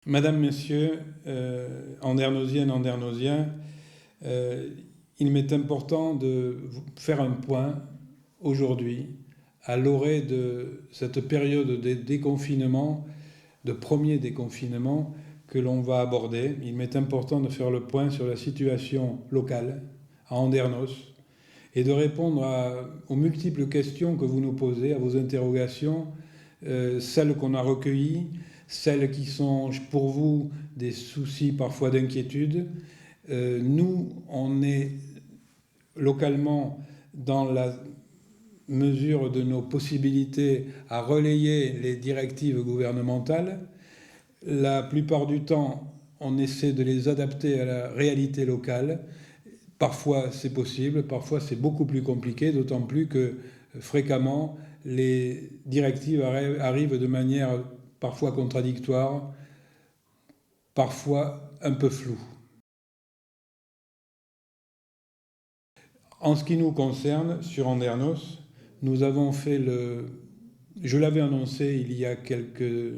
Madame, Messieurs, Andernosiennes, Andernosiens, il m'est important de faire un point aujourd'hui à l'orée de cette période de déconfinement, de premier déconfinement que l'on va aborder. Il m'est important de faire le point sur la situation locale à Andernos et de répondre aux multiples questions que vous nous posez, à vos interrogations, celles qu'on a recueillies, celles qui sont pour vous des soucis parfois d'inquiétude. Nous, on est localement dans la mesure de nos possibilités à relayer les directives gouvernementales. La plupart du temps, on essaie de les adapter à la réalité locale. Parfois c'est possible, parfois c'est beaucoup plus compliqué, d'autant plus que fréquemment les directives arrivent de manière parfois contradictoire, parfois un peu floue. En ce qui nous concerne, sur Andernos, nous avons fait je l'avais annoncé il y a quelques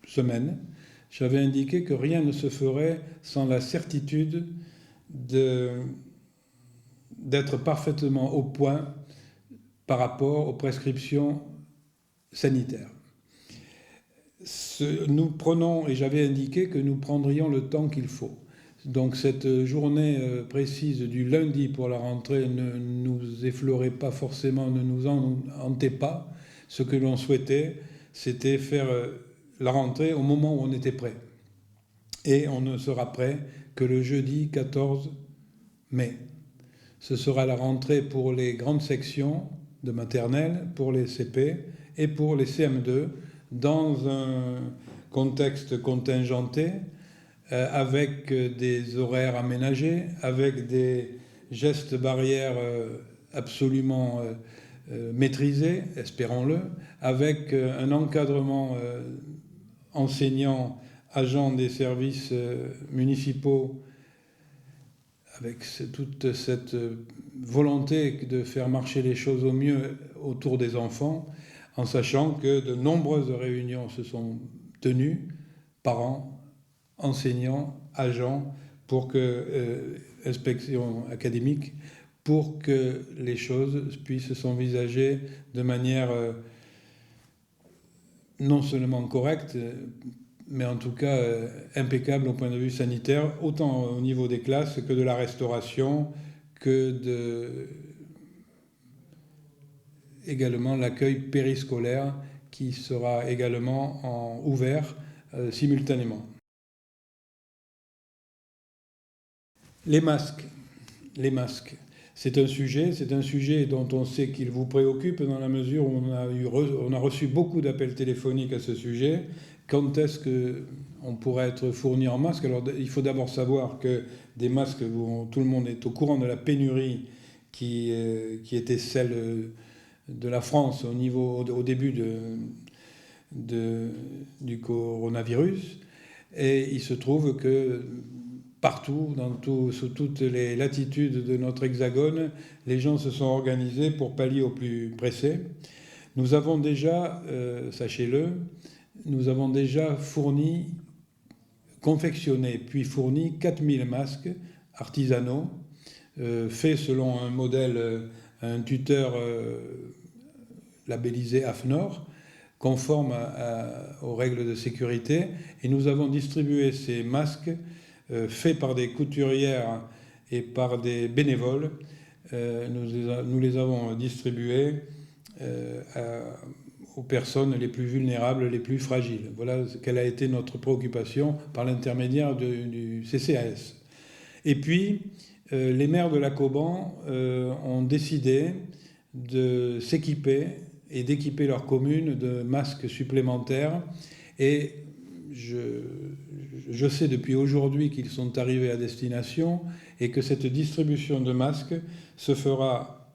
semaines, j'avais indiqué que rien ne se ferait sans la certitude d'être parfaitement au point par rapport aux prescriptions sanitaires. Nous prenons, et j'avais indiqué que nous prendrions le temps qu'il faut. Donc cette journée précise du lundi pour la rentrée ne nous effleurait pas forcément, ne nous hantait pas. Ce que l'on souhaitait, c'était faire la rentrée au moment où on était prêt. Et on ne sera prêt que le jeudi 14 mai. Ce sera la rentrée pour les grandes sections de maternelle, pour les CP et pour les CM2, dans un contexte contingenté, avec des horaires aménagés, avec des gestes barrières absolument maîtrisés, espérons-le, avec un encadrement enseignant, agents des services municipaux, avec toute cette volonté de faire marcher les choses au mieux autour des enfants, en sachant que de nombreuses réunions se sont tenues, parents, enseignants, agents, pour que, inspection académique, pour que les choses puissent s'envisager de manière non seulement correcte, mais en tout cas impeccable au point de vue sanitaire, autant au niveau des classes que de la restauration, que de également l'accueil périscolaire qui sera également ouvert simultanément. Les masques. C'est un sujet dont on sait qu'il vous préoccupe dans la mesure où on a reçu beaucoup d'appels téléphoniques à ce sujet. Quand est-ce qu'on pourrait être fourni en masques? Alors il faut d'abord savoir que des masques, tout le monde est au courant de la pénurie qui était celle de la France au début du coronavirus. Et il se trouve que partout, sous toutes les latitudes de notre hexagone, les gens se sont organisés pour pallier au plus pressé. Nous avons déjà, sachez-le, nous avons déjà confectionné puis fourni 4000 masques artisanaux, faits selon un modèle, un tuteur labellisé AFNOR, conforme aux règles de sécurité. Et nous avons distribué ces masques faits par des couturières et par des bénévoles. Nous les avons distribués aux personnes les plus vulnérables, les plus fragiles. Voilà quelle a été notre préoccupation par l'intermédiaire du CCAS. Et puis, les maires de la Cauban ont décidé de s'équiper et d'équiper leur commune de masques supplémentaires. Et je sais depuis aujourd'hui qu'ils sont arrivés à destination et que cette distribution de masques se fera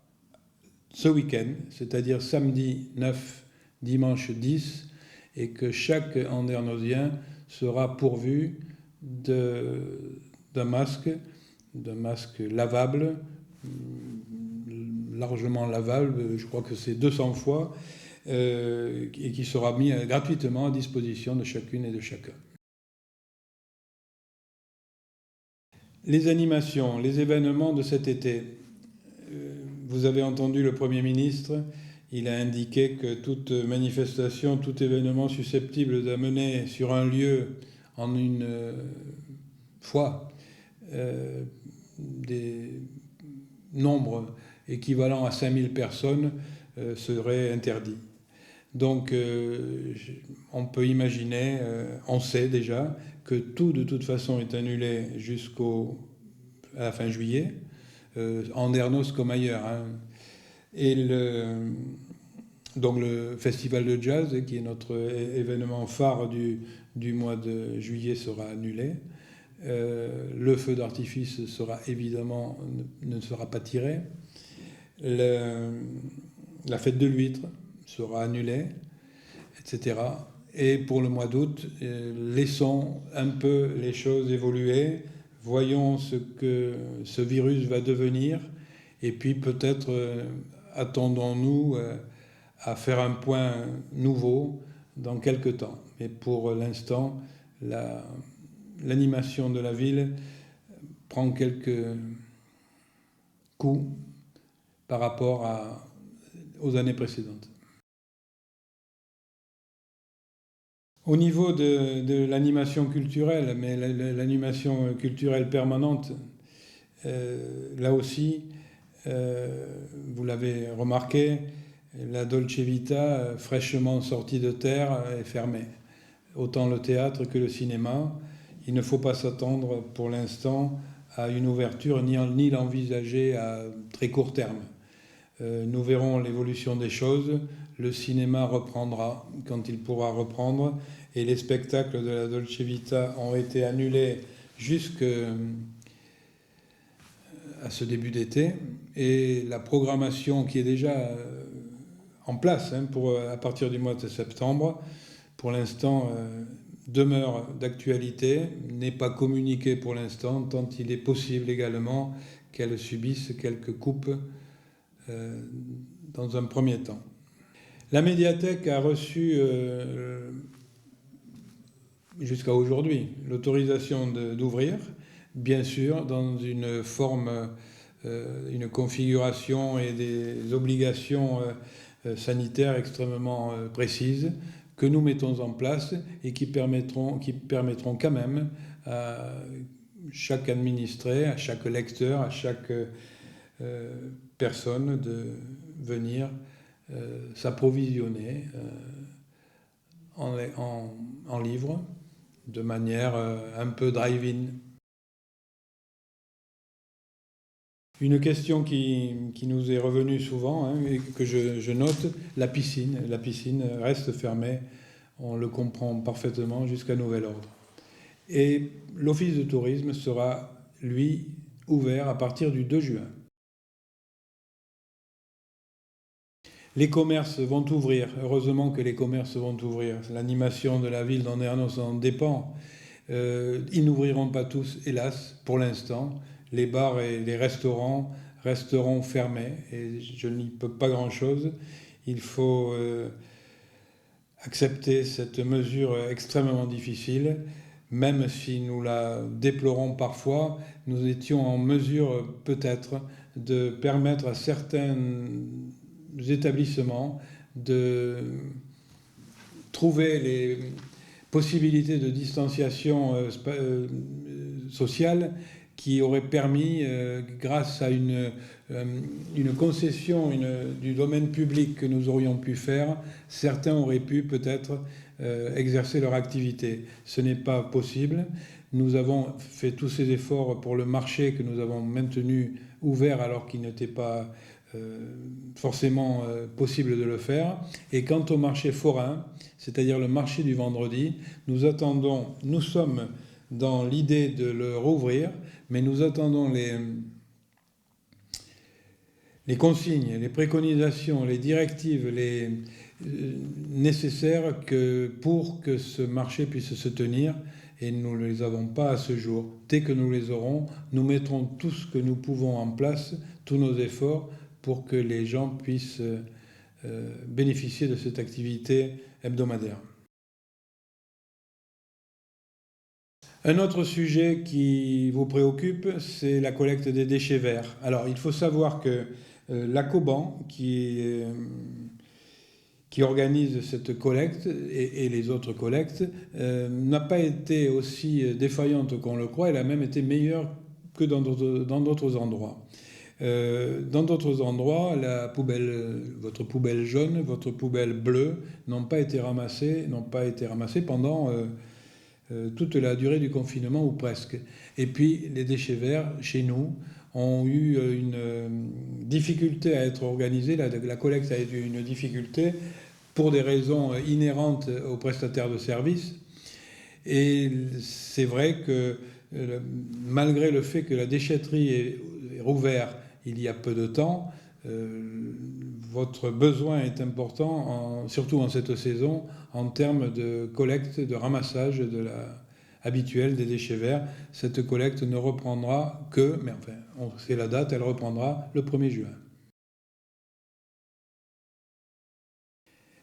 ce week-end, c'est-à-dire samedi 9, dimanche 10, et que chaque Andernosien sera pourvu d'un masque lavable, largement lavable, je crois que c'est 200 fois, et qui sera mis gratuitement à disposition de chacune et de chacun. Les animations, les événements de cet été. Vous avez entendu le Premier ministre, il a indiqué que toute manifestation, tout événement susceptible d'amener sur un lieu en une fois des nombres équivalents à 5000 personnes serait interdit. Donc on peut imaginer, on sait déjà, que tout de toute façon est annulé à la fin juillet, en Andernos comme ailleurs. Hein. Et donc le festival de jazz, qui est notre événement phare du mois de juillet, sera annulé. Le feu d'artifice sera évidemment ne sera pas tiré. La fête de l'huître sera annulée, etc. Et pour le mois d'août, laissons un peu les choses évoluer, voyons ce que ce virus va devenir, et puis peut-être attendons-nous à faire un point nouveau dans quelques temps. Mais pour l'instant, l'animation de la ville prend quelques coups par rapport aux années précédentes. Au niveau de l'animation culturelle, mais l'animation culturelle permanente, là aussi, vous l'avez remarqué, la Dolce Vita, fraîchement sortie de terre, est fermée. Autant le théâtre que le cinéma. Il ne faut pas s'attendre pour l'instant à une ouverture, ni l'envisager à très court terme. Nous verrons l'évolution des choses. Le cinéma reprendra quand il pourra reprendre. Et les spectacles de la Dolce Vita ont été annulés jusqu'à ce début d'été. Et la programmation qui est déjà en place à partir du mois de septembre, pour l'instant, demeure d'actualité, n'est pas communiquée pour l'instant, tant il est possible également qu'elle subisse quelques coupes dans un premier temps. La médiathèque a reçu, jusqu'à aujourd'hui, l'autorisation d'ouvrir, bien sûr, dans une forme, une configuration et des obligations sanitaires extrêmement précises que nous mettons en place et qui permettront quand même à chaque administré, à chaque lecteur, à chaque personne de venir s'approvisionner en livres de manière un peu drive-in. Une question qui nous est revenue souvent et que je note, la piscine. La piscine reste fermée, on le comprend parfaitement, jusqu'à nouvel ordre. Et l'office de tourisme sera, lui, ouvert à partir du 2 juin. Les commerces vont ouvrir, heureusement que les commerces vont ouvrir. L'animation de la ville d'Andernos en dépend. Ils n'ouvriront pas tous, hélas, pour l'instant. Les bars et les restaurants resteront fermés et je n'y peux pas grand-chose. Il faut accepter cette mesure extrêmement difficile. Même si nous la déplorons parfois, nous étions en mesure peut-être de permettre à certains établissements de trouver les possibilités de distanciation sociale qui auraient permis, grâce à une concession du domaine public que nous aurions pu faire, certains auraient pu peut-être exercer leur activité. Ce n'est pas possible. Nous avons fait tous ces efforts pour le marché que nous avons maintenu ouvert alors qu'il n'était pas forcément possible de le faire. Et quant au marché forain, c'est-à-dire le marché du vendredi, nous sommes dans l'idée de le rouvrir, mais nous attendons les consignes, les préconisations, les directives nécessaires pour que ce marché puisse se tenir, et nous ne les avons pas à ce jour. Dès que nous les aurons, nous mettrons tout ce que nous pouvons en place, tous nos efforts, pour que les gens puissent bénéficier de cette activité hebdomadaire. Un autre sujet qui vous préoccupe, c'est la collecte des déchets verts. Alors, il faut savoir que l'ACOBAN, qui organise cette collecte et les autres collectes, n'a pas été aussi défaillante qu'on le croit. Elle a même été meilleure que dans d'autres endroits. Dans d'autres endroits, votre poubelle jaune, votre poubelle bleue n'ont pas été ramassées pendant toute la durée du confinement ou presque. Et puis les déchets verts, chez nous, ont eu une difficulté à être organisés. La collecte a eu une difficulté pour des raisons inhérentes aux prestataires de services. Et c'est vrai que malgré le fait que la déchetterie est rouverte il y a peu de temps, votre besoin est important, surtout en cette saison, en termes de collecte, de ramassage habituel des déchets verts. Cette collecte ne reprendra que, mais enfin, on sait la date, elle reprendra le 1er juin.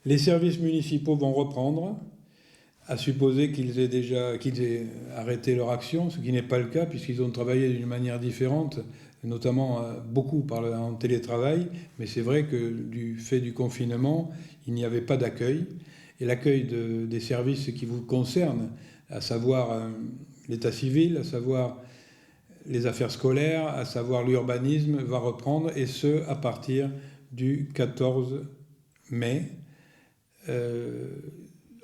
Les services municipaux vont reprendre, à supposer qu'ils aient arrêté leur action, ce qui n'est pas le cas, puisqu'ils ont travaillé d'une manière différente, notamment beaucoup en télétravail, mais c'est vrai que du fait du confinement, il n'y avait pas d'accueil. Et l'accueil des services qui vous concernent, à savoir l'état civil, à savoir les affaires scolaires, à savoir l'urbanisme, va reprendre, et ce, à partir du 14 mai,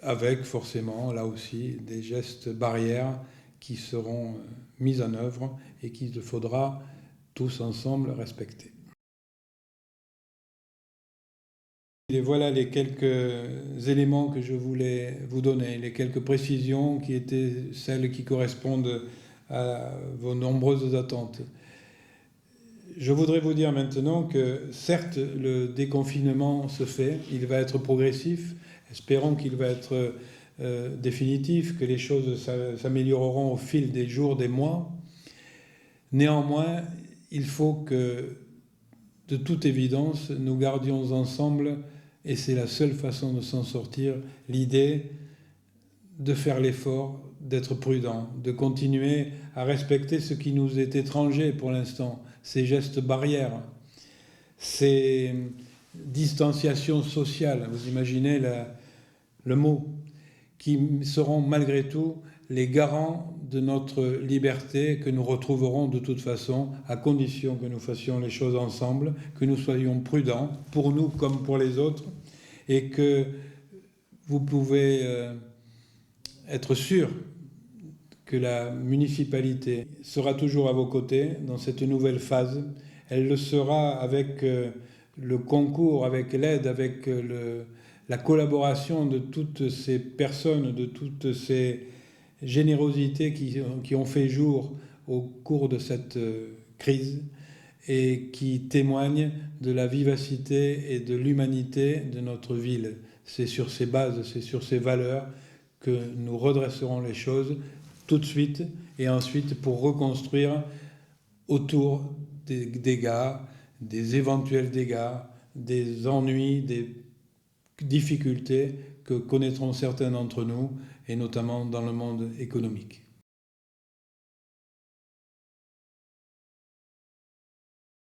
avec forcément, là aussi, des gestes barrières qui seront mis en œuvre et qu'il faudra tous ensemble respecter. Et voilà les quelques éléments que je voulais vous donner, les quelques précisions qui étaient celles qui correspondent à vos nombreuses attentes. Je voudrais vous dire maintenant que certes, le déconfinement se fait, il va être progressif, espérons qu'il va être définitif, que les choses s'amélioreront au fil des jours, des mois. Néanmoins, il faut que, de toute évidence, nous gardions ensemble, et c'est la seule façon de s'en sortir, l'idée de faire l'effort, d'être prudent, de continuer à respecter ce qui nous est étranger pour l'instant, ces gestes barrières, ces distanciations sociales, vous imaginez le mot, qui seront malgré tout les garants de notre liberté que nous retrouverons de toute façon, à condition que nous fassions les choses ensemble, que nous soyons prudents, pour nous comme pour les autres, et que vous pouvez être sûr que la municipalité sera toujours à vos côtés dans cette nouvelle phase. Elle le sera avec le concours, avec l'aide, avec la collaboration de toutes ces personnes, de toutes ces générosités qui ont fait jour au cours de cette crise et qui témoignent de la vivacité et de l'humanité de notre ville. C'est sur ces bases, c'est sur ces valeurs que nous redresserons les choses tout de suite et ensuite pour reconstruire autour des dégâts, des éventuels dégâts, des ennuis, des difficultés que connaîtront certains d'entre nous, et notamment dans le monde économique.